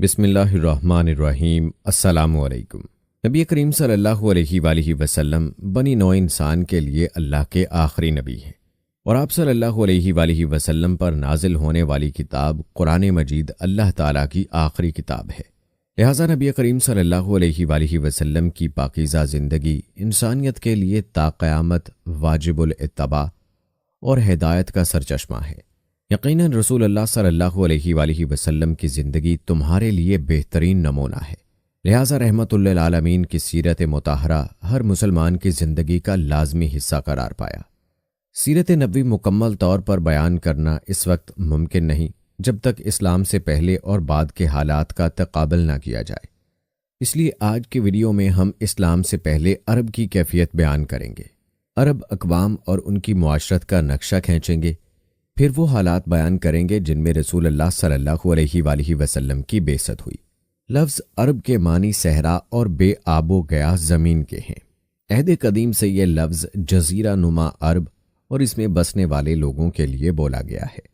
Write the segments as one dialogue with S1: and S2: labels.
S1: بسم اللہ الرحمن الرحیم۔ السلام علیکم۔ نبی کریم صلی اللہ علیہ وآلہ وسلم بنی نوع انسان کے لیے اللہ کے آخری نبی ہیں، اور آپ صلی اللہ علیہ وآلہ وسلم پر نازل ہونے والی کتاب قرآن مجید اللہ تعالیٰ کی آخری کتاب ہے۔ لہٰذا نبی کریم صلی اللہ علیہ وآلہ وسلم کی پاکیزہ زندگی انسانیت کے لیے تا قیامت واجب الاتباع اور ہدایت کا سرچشمہ ہے۔ یقیناً رسول اللہ صلی اللہ علیہ وآلہ وسلم کی زندگی تمہارے لیے بہترین نمونہ ہے، لہٰذا رحمت للعالمین کی سیرت مطہرہ ہر مسلمان کی زندگی کا لازمی حصہ قرار پایا۔ سیرت نبوی مکمل طور پر بیان کرنا اس وقت ممکن نہیں جب تک اسلام سے پہلے اور بعد کے حالات کا تقابل نہ کیا جائے، اس لیے آج کی ویڈیو میں ہم اسلام سے پہلے عرب کی کیفیت بیان کریں گے، عرب اقوام اور ان کی معاشرت کا نقشہ کھینچیں گے، پھر وہ حالات بیان کریں گے جن میں رسول اللہ صلی اللہ علیہ وآلہ وسلم کی بعثت ہوئی۔ لفظ عرب کے معنی صحرا اور بے آب و گیا زمین کے ہیں۔ عہد قدیم سے یہ لفظ جزیرہ نما عرب اور اس میں بسنے والے لوگوں کے لیے بولا گیا ہے۔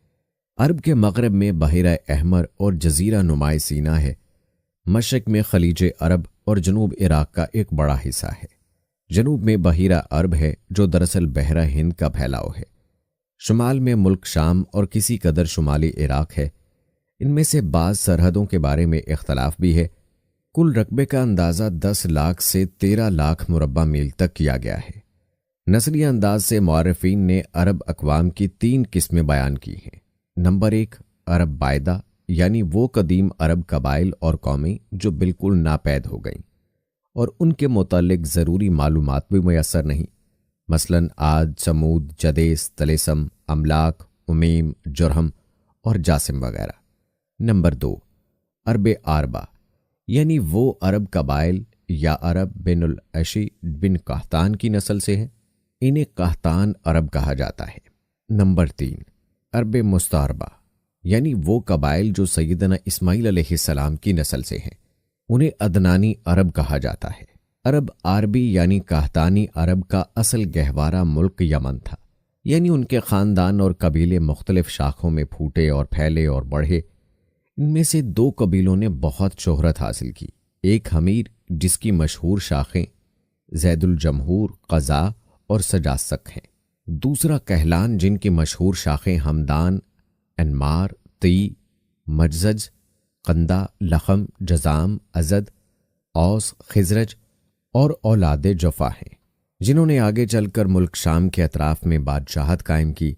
S1: عرب کے مغرب میں بحیرہ احمر اور جزیرہ نما سینا ہے، مشرق میں خلیج عرب اور جنوب عراق کا ایک بڑا حصہ ہے۔ جنوب میں بحیرہ عرب ہے جو دراصل بحیرہ ہند کا پھیلاؤ ہے۔ شمال میں ملک شام اور کسی قدر شمالی عراق ہے۔ ان میں سے بعض سرحدوں کے بارے میں اختلاف بھی ہے۔ کل رقبے کا اندازہ 10 لاکھ سے 13 لاکھ مربع میل تک کیا گیا ہے۔ نسلی انداز سے مورخین نے عرب اقوام کی 3 قسمیں بیان کی ہیں۔ نمبر 1، عرب بائدہ، یعنی وہ قدیم عرب قبائل اور قومیں جو بالکل ناپید ہو گئیں اور ان کے متعلق ضروری معلومات بھی میسر نہیں، مثلاً عاد، سمود، جدیس، طلیسم، املاک، امیم، جرہم اور جاسم وغیرہ۔ نمبر 2، عرب عاربہ، یعنی وہ عرب قبائل یا عرب بن العشی بن قحطان کی نسل سے ہیں، انہیں قحطان عرب کہا جاتا ہے۔ نمبر 3، عرب مستعربہ، یعنی وہ قبائل جو سیدنا اسماعیل علیہ السلام کی نسل سے ہیں، انہیں عدنانی عرب کہا جاتا ہے۔ عرب عربی یعنی قحطانی عرب کا اصل گہوارہ ملک یمن تھا، یعنی ان کے خاندان اور قبیلے مختلف شاخوں میں پھوٹے اور پھیلے اور بڑھے۔ ان میں سے 2 قبیلوں نے بہت شہرت حاصل کی، ایک حمیر جس کی مشہور شاخیں زید الجمہور، قضاء اور سجاسک ہیں، دوسرا کہلان جن کی مشہور شاخیں ہمدان، انمار، تی، مجزج، قندہ، لخم، جزام، ازد، اوس، خزرج اور اولاد جفا ہیں، جنہوں نے آگے چل کر ملک شام کے اطراف میں بادشاہت قائم کی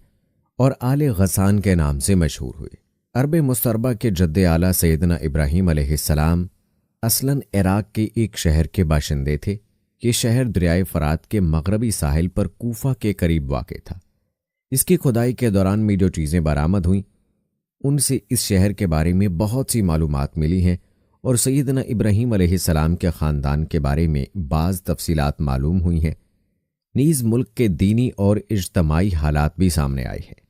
S1: اور آل غسان کے نام سے مشہور ہوئے۔ عرب مستعربہ کے جد اعلیٰ سیدنا ابراہیم علیہ السلام اصلاً عراق کے ایک شہر کے باشندے تھے۔ یہ شہر دریائے فرات کے مغربی ساحل پر کوفہ کے قریب واقع تھا۔ اس کی کھدائی کے دوران میں جو چیزیں برآمد ہوئیں ان سے اس شہر کے بارے میں بہت سی معلومات ملی ہیں، اور سیدنا ابراہیم علیہ السلام کے خاندان کے بارے میں بعض تفصیلات معلوم ہوئی ہیں، نیز ملک کے دینی اور اجتماعی حالات بھی سامنے آئے ہیں۔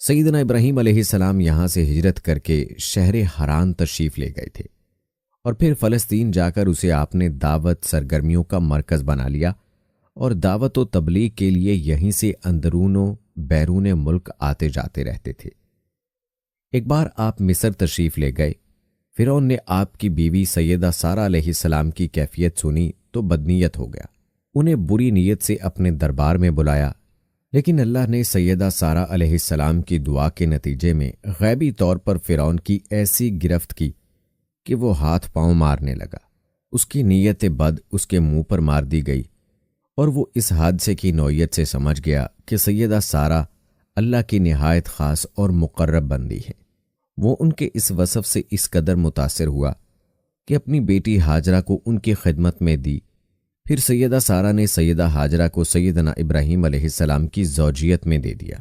S1: سیدنا ابراہیم علیہ السلام یہاں سے ہجرت کر کے شہر حران تشریف لے گئے تھے، اور پھر فلسطین جا کر اسے آپ نے دعوت سرگرمیوں کا مرکز بنا لیا، اور دعوت و تبلیغ کے لیے یہیں سے اندرون و بیرون ملک آتے جاتے رہتے تھے۔ ایک بار آپ مصر تشریف لے گئے۔ فرعون نے آپ کی بیوی سیدہ سارہ علیہ السلام کی کیفیت سنی تو بدنیت ہو گیا، انہیں بری نیت سے اپنے دربار میں بلایا، لیکن اللہ نے سیدہ سارہ علیہ السلام کی دعا کے نتیجے میں غیبی طور پر فرعون کی ایسی گرفت کی کہ وہ ہاتھ پاؤں مارنے لگا۔ اس کی نیت بد اس کے منہ پر مار دی گئی، اور وہ اس حادثے کی نوعیت سے سمجھ گیا کہ سیدہ سارہ اللہ کی نہایت خاص اور مقرب بندی ہے۔ وہ ان کے اس وصف سے اس قدر متاثر ہوا کہ اپنی بیٹی ہاجرہ کو ان کی خدمت میں دی۔ پھر سیدہ سارہ نے سیدہ ہاجرہ کو سیدنا ابراہیم علیہ السلام کی زوجیت میں دے دیا۔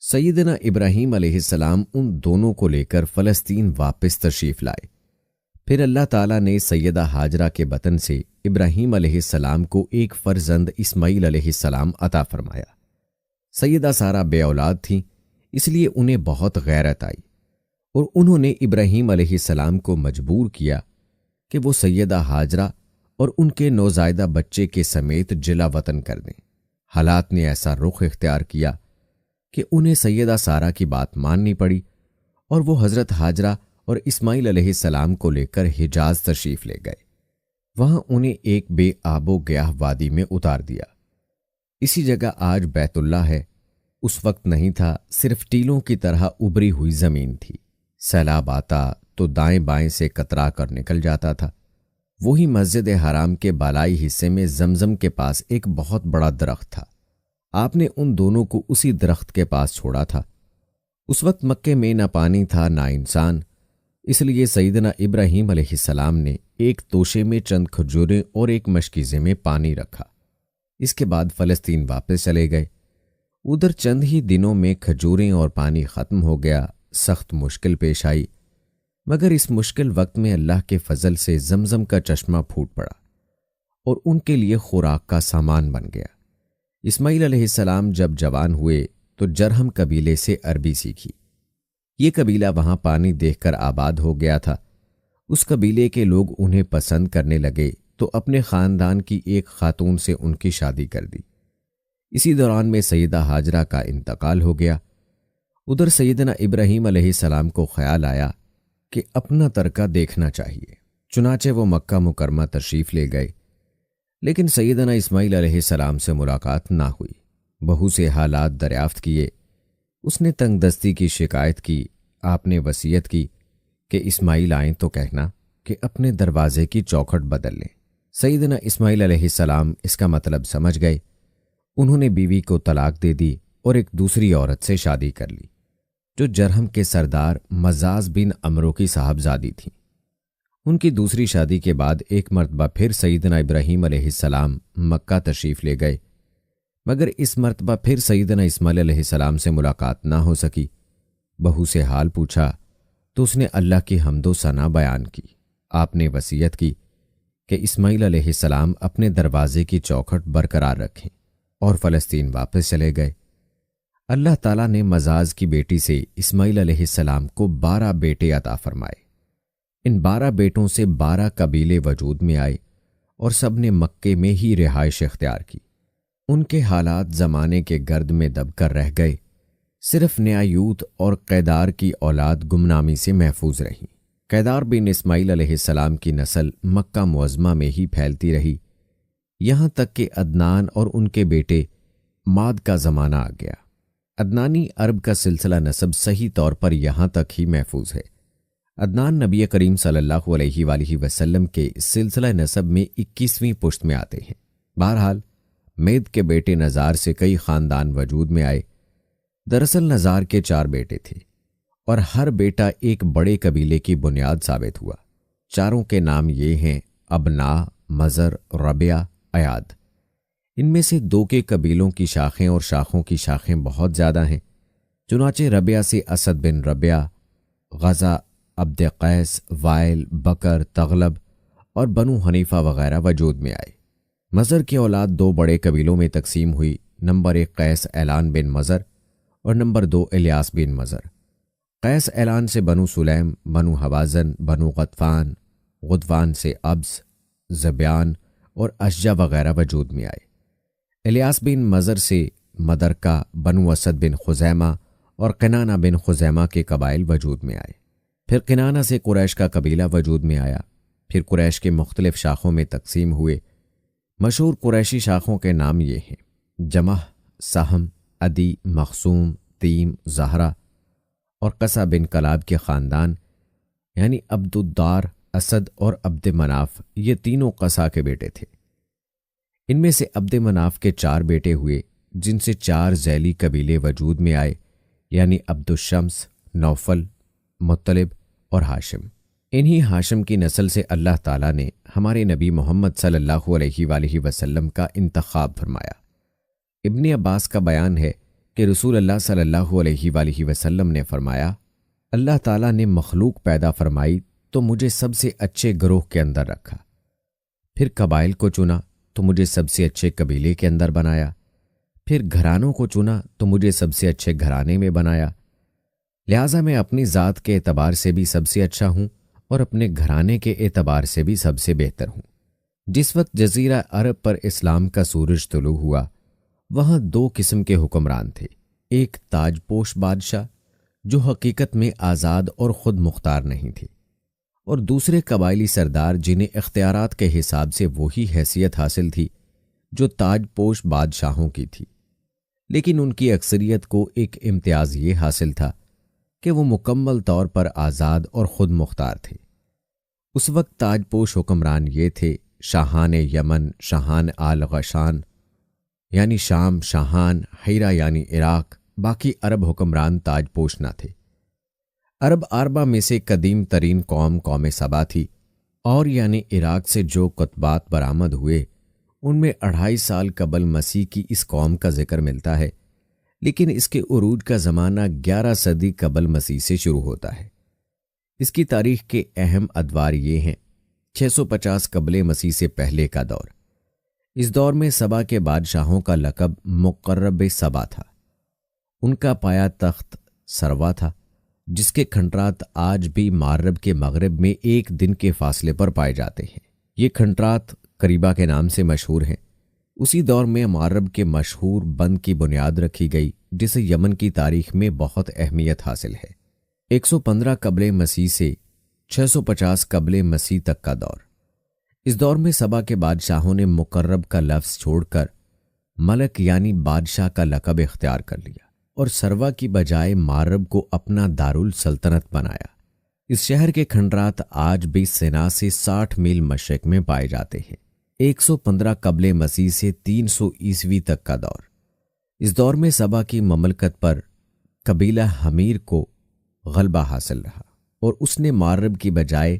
S1: سیدنا ابراہیم علیہ السلام ان دونوں کو لے کر فلسطین واپس تشریف لائے۔ پھر اللہ تعالیٰ نے سیدہ ہاجرہ کے بطن سے ابراہیم علیہ السلام کو ایک فرزند اسماعیل علیہ السلام عطا فرمایا۔ سیدہ سارہ بے اولاد تھیں، اس لیے انہیں بہت غیرت آئی، اور انہوں نے ابراہیم علیہ السلام کو مجبور کیا کہ وہ سیدہ ہاجرہ اور ان کے نوزائیدہ بچے کے سمیت جلا وطن کر دیں۔ حالات نے ایسا رخ اختیار کیا کہ انہیں سیدہ سارہ کی بات ماننی پڑی، اور وہ حضرت ہاجرہ اور اسماعیل علیہ السلام کو لے کر حجاز تشریف لے گئے۔ وہاں انہیں ایک بے آب و گیاہ وادی میں اتار دیا۔ اسی جگہ آج بیت اللہ ہے، اس وقت نہیں تھا، صرف ٹیلوں کی طرح ابری ہوئی زمین تھی۔ سیلاب آتا تو دائیں بائیں سے کترا کر نکل جاتا تھا۔ وہی مسجد حرام کے بالائی حصے میں زمزم کے پاس ایک بہت بڑا درخت تھا۔ آپ نے ان دونوں کو اسی درخت کے پاس چھوڑا تھا۔ اس وقت مکے میں نہ پانی تھا نہ انسان، اس لیے سیدنا ابراہیم علیہ السلام نے ایک توشے میں چند کھجوریں اور ایک مشکیزے میں پانی رکھا۔ اس کے بعد فلسطین واپس چلے گئے۔ ادھر چند ہی دنوں میں کھجوریں اور پانی ختم ہو گیا۔ سخت مشکل پیش آئی، مگر اس مشکل وقت میں اللہ کے فضل سے زمزم کا چشمہ پھوٹ پڑا اور ان کے لیے خوراک کا سامان بن گیا۔ اسماعیل علیہ السلام جب جوان ہوئے تو جرہم قبیلے سے عربی سیکھی۔ یہ قبیلہ وہاں پانی دیکھ کر آباد ہو گیا تھا۔ اس قبیلے کے لوگ انہیں پسند کرنے لگے تو اپنے خاندان کی ایک خاتون سے ان کی شادی کر دی۔ اسی دوران میں سیدہ ہاجرہ کا انتقال ہو گیا۔ ادھر سیدنا ابراہیم علیہ السلام کو خیال آیا کہ اپنا ترکہ دیکھنا چاہیے، چنانچہ وہ مکہ مکرمہ تشریف لے گئے۔ لیکن سیدنا اسماعیل علیہ السلام سے ملاقات نہ ہوئی۔ بہو سے حالات دریافت کیے، اس نے تنگ دستی کی شکایت کی۔ آپ نے وصیت کی کہ اسماعیل آئیں تو کہنا کہ اپنے دروازے کی چوکھٹ بدل لیں۔ سیدنا اسماعیل علیہ السلام اس کا مطلب سمجھ گئے۔ انہوں نے بیوی کو طلاق دے دی اور ایک دوسری عورت سے شادی کر لی، جو جرہم کے سردار مزاز بن عمرو کی صاحبزادی تھیں۔ ان کی دوسری شادی کے بعد ایک مرتبہ پھر سیدنا ابراہیم علیہ السلام مکہ تشریف لے گئے، مگر اس مرتبہ پھر سیدنا اسماعیل علیہ السلام سے ملاقات نہ ہو سکی۔ بہو سے حال پوچھا تو اس نے اللہ کی حمد و ثنا بیان کی۔ آپ نے وصیت کی کہ اسماعیل علیہ السلام اپنے دروازے کی چوکھٹ برقرار رکھیں اور فلسطین واپس چلے گئے۔ اللہ تعالیٰ نے مزاز کی بیٹی سے اسماعیل علیہ السلام کو 12 بیٹے عطا فرمائے۔ ان 12 بیٹوں سے 12 قبیلے وجود میں آئے اور سب نے مکے میں ہی رہائش اختیار کی۔ ان کے حالات زمانے کے گرد میں دب کر رہ گئے۔ صرف نیایوت اور قیدار کی اولاد گمنامی سے محفوظ رہیں۔ قیدار بن اسماعیل علیہ السلام کی نسل مکہ معظمہ میں ہی پھیلتی رہی، یہاں تک کہ عدنان اور ان کے بیٹے ماد کا زمانہ آ گیا۔ عدنانی عرب کا سلسلہ نسب صحیح طور پر یہاں تک ہی محفوظ ہے۔ عدنان نبی کریم صلی اللہ علیہ وآلہ وسلم کے سلسلہ نسب میں 21ویں پشت میں آتے ہیں۔ بہرحال مید کے بیٹے نزار سے کئی خاندان وجود میں آئے۔ دراصل نزار کے 4 بیٹے تھے اور ہر بیٹا ایک بڑے قبیلے کی بنیاد ثابت ہوا۔ چاروں کے نام یہ ہیں ابنا، مزر، ربیہ، ایاد۔ ان میں سے 2 کے قبیلوں کی شاخیں اور شاخوں کی شاخیں بہت زیادہ ہیں۔ چنانچہ ربیہ سے اسد بن ربیہ، غزہ، عبد قیس، وائل، بکر، تغلب اور بنو حنیفہ وغیرہ وجود میں آئے۔ مزر کی اولاد 2 بڑے قبیلوں میں تقسیم ہوئی۔ نمبر 1 قیس اعلان بن مزر اور نمبر 2 الیاس بن مزر۔ قیس اعلان سے بنو سلیم، بنو حوازن، بنو غطفان، غطفان سے ابس، زبیان اور اشجع وغیرہ وجود میں آئے۔ الیاس بن مزر سے مدرکہ، بنو اسد بن خزیمہ اور کنانہ بن خزیمہ کے قبائل وجود میں آئے۔ پھر کنانہ سے قریش کا قبیلہ وجود میں آیا۔ پھر قریش کے مختلف شاخوں میں تقسیم ہوئے۔ مشہور قریشی شاخوں کے نام یہ ہیں: جمح، سہم، عدی، مخصوم، تیم، زہرہ اور قصہ بن کلاب کے خاندان یعنی عبد الدار، اسد اور عبد مناف، یہ تینوں قصہ کے بیٹے تھے۔ ان میں سے عبد مناف کے 4 بیٹے ہوئے، جن سے 4 ذیلی قبیلے وجود میں آئے، یعنی عبد الشمس، نوفل، مطلب اور ہاشم۔ انہی ہاشم کی نسل سے اللہ تعالیٰ نے ہمارے نبی محمد صلی اللہ علیہ وآلہ وسلم کا انتخاب فرمایا۔ ابن عباس کا بیان ہے کہ رسول اللہ صلی اللہ علیہ وآلہ وسلم نے فرمایا، اللہ تعالیٰ نے مخلوق پیدا فرمائی تو مجھے سب سے اچھے گروہ کے اندر رکھا، پھر قبائل کو چنا تو مجھے سب سے اچھے قبیلے کے اندر بنایا، پھر گھرانوں کو چنا تو مجھے سب سے اچھے گھرانے میں بنایا، لہٰذا میں اپنی ذات کے اعتبار سے بھی سب سے اچھا ہوں اور اپنے گھرانے کے اعتبار سے بھی سب سے بہتر ہوں۔ جس وقت جزیرہ عرب پر اسلام کا سورج طلوع ہوا، وہاں 2 قسم کے حکمران تھے۔ ایک تاج پوش بادشاہ جو حقیقت میں آزاد اور خود مختار نہیں تھے، اور دوسرے قبائلی سردار جنہیں اختیارات کے حساب سے وہی حیثیت حاصل تھی جو تاج پوش بادشاہوں کی تھی، لیکن ان کی اکثریت کو ایک امتیاز یہ حاصل تھا کہ وہ مکمل طور پر آزاد اور خود مختار تھے۔ اس وقت تاج پوش حکمران یہ تھے: شاہان یمن، شاہان آل غشان یعنی شام، شاہان حیرہ یعنی عراق۔ باقی عرب حکمران تاج پوش نہ تھے۔ عرب آربہ میں سے قدیم ترین قوم سبا تھی، اور یعنی عراق سے جو کتبات برآمد ہوئے ان میں 2.5 سال قبل مسیح کی اس قوم کا ذکر ملتا ہے، لیکن اس کے عروج کا زمانہ 11 صدی قبل مسیح سے شروع ہوتا ہے۔ اس کی تاریخ کے اہم ادوار یہ ہیں: 650 قبل مسیح سے پہلے کا دور۔ اس دور میں سبا کے بادشاہوں کا لقب مقرب سبا تھا۔ ان کا پایا تخت سروا تھا، جس کے کھنڈرات آج بھی معرب کے مغرب میں 1 دن کے فاصلے پر پائے جاتے ہیں۔ یہ کھنڈرات قریبہ کے نام سے مشہور ہیں۔ اسی دور میں معرب کے مشہور بند کی بنیاد رکھی گئی، جسے یمن کی تاریخ میں بہت اہمیت حاصل ہے۔ 115 قبل مسیح سے 650 قبل مسیح تک کا دور۔ اس دور میں سبا کے بادشاہوں نے مقرب کا لفظ چھوڑ کر ملک یعنی بادشاہ کا لقب اختیار کر لیا، اور سروا کی بجائے معرب کو اپنا دارالسلطنت بنایا۔ اس شہر کے کھنڈرات آج بھی سنا سے 60 میل مشرق میں پائے جاتے ہیں۔ 115 قبل مسیح سے 300 عیسوی تک کا دور۔ اس دور میں سبا کی مملکت پر قبیلہ حمیر کو غلبہ حاصل رہا، اور اس نے معرب کی بجائے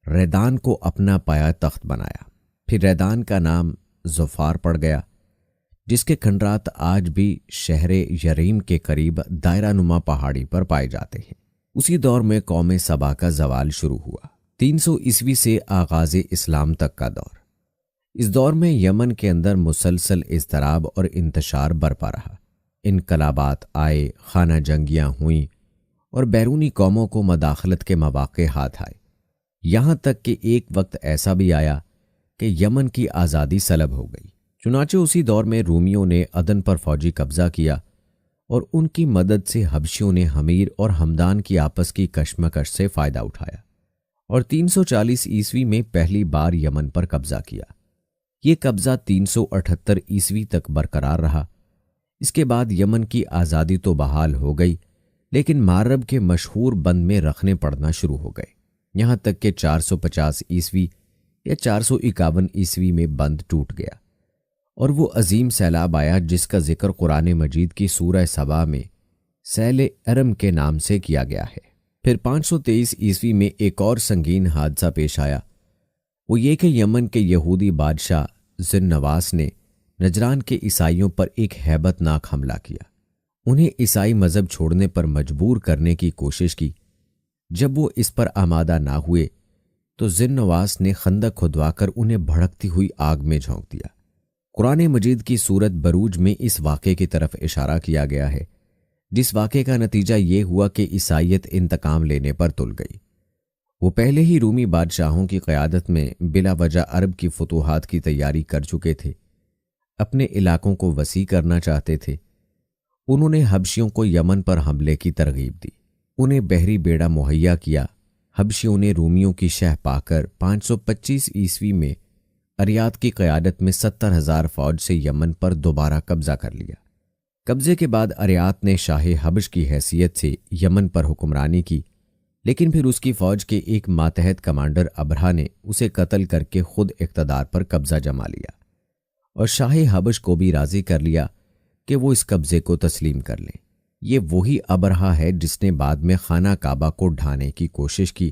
S1: ریدان کو اپنا پایا تخت بنایا۔ پھر ریدان کا نام ظفار پڑ گیا، جس کے کھنڈرات آج بھی شہر یریم کے قریب دائرہ نما پہاڑی پر پائے جاتے ہیں۔ اسی دور میں قوم سبا کا زوال شروع ہوا۔ 300 عیسوی سے آغاز اسلام تک کا دور۔ اس دور میں یمن کے اندر مسلسل اضطراب اور انتشار برپا رہا۔ انقلابات آئے، خانہ جنگیاں ہوئیں، اور بیرونی قوموں کو مداخلت کے مواقع ہاتھ آئے، یہاں تک کہ ایک وقت ایسا بھی آیا کہ یمن کی آزادی سلب ہو گئی۔ چنانچہ اسی دور میں رومیوں نے عدن پر فوجی قبضہ کیا، اور ان کی مدد سے حبشیوں نے حمیر اور ہمدان کی آپس کی کشمکش سے فائدہ اٹھایا، اور 340 عیسوی میں پہلی بار یمن پر قبضہ کیا۔ یہ قبضہ 378 عیسوی تک برقرار رہا۔ اس کے بعد یمن کی آزادی تو بحال ہو گئی، لیکن معرب کے مشہور بند میں رکھنے پڑنا شروع ہو گئے، یہاں تک کہ 450 عیسوی یا 451 عیسوی میں بند ٹوٹ گیا، اور وہ عظیم سیلاب آیا جس کا ذکر قرآن مجید کی سورہ سبا میں سیل ارم کے نام سے کیا گیا ہے۔ پھر 523 عیسوی میں ایک اور سنگین حادثہ پیش آیا، وہ یہ کہ یمن کے یہودی بادشاہ ذی النواس نے نجران کے عیسائیوں پر ایک ہیبت ناک حملہ کیا۔ انہیں عیسائی مذہب چھوڑنے پر مجبور کرنے کی کوشش کی۔ جب وہ اس پر آمادہ نہ ہوئے تو ذی النواس نے خندق کھدوا کر انہیں بھڑکتی ہوئی آگ میں جھونک دیا۔ قرآن مجید کی سورت بروج میں اس واقعے کی طرف اشارہ کیا گیا ہے، جس واقعے کا نتیجہ یہ ہوا کہ عیسائیت انتقام لینے پر تل گئی۔ وہ پہلے ہی رومی بادشاہوں کی قیادت میں بلا وجہ عرب کی فتوحات کی تیاری کر چکے تھے، اپنے علاقوں کو وسیع کرنا چاہتے تھے۔ انہوں نے حبشیوں کو یمن پر حملے کی ترغیب دی، انہیں بحری بیڑا مہیا کیا۔ حبشیوں نے رومیوں کی شہ پا کر 525 عیسوی میں اریات کی قیادت میں 70,000 فوج سے یمن پر دوبارہ قبضہ کر لیا۔ قبضے کے بعد اریات نے شاہ حبش کی حیثیت سے یمن پر حکمرانی کی، لیکن پھر اس کی فوج کے ایک ماتحت کمانڈر ابرہا نے اسے قتل کر کے خود اقتدار پر قبضہ جما لیا، اور شاہ حبش کو بھی راضی کر لیا کہ وہ اس قبضے کو تسلیم کر لیں۔ یہ وہی ابرہا ہے جس نے بعد میں خانہ کعبہ کو ڈھانے کی کوشش کی،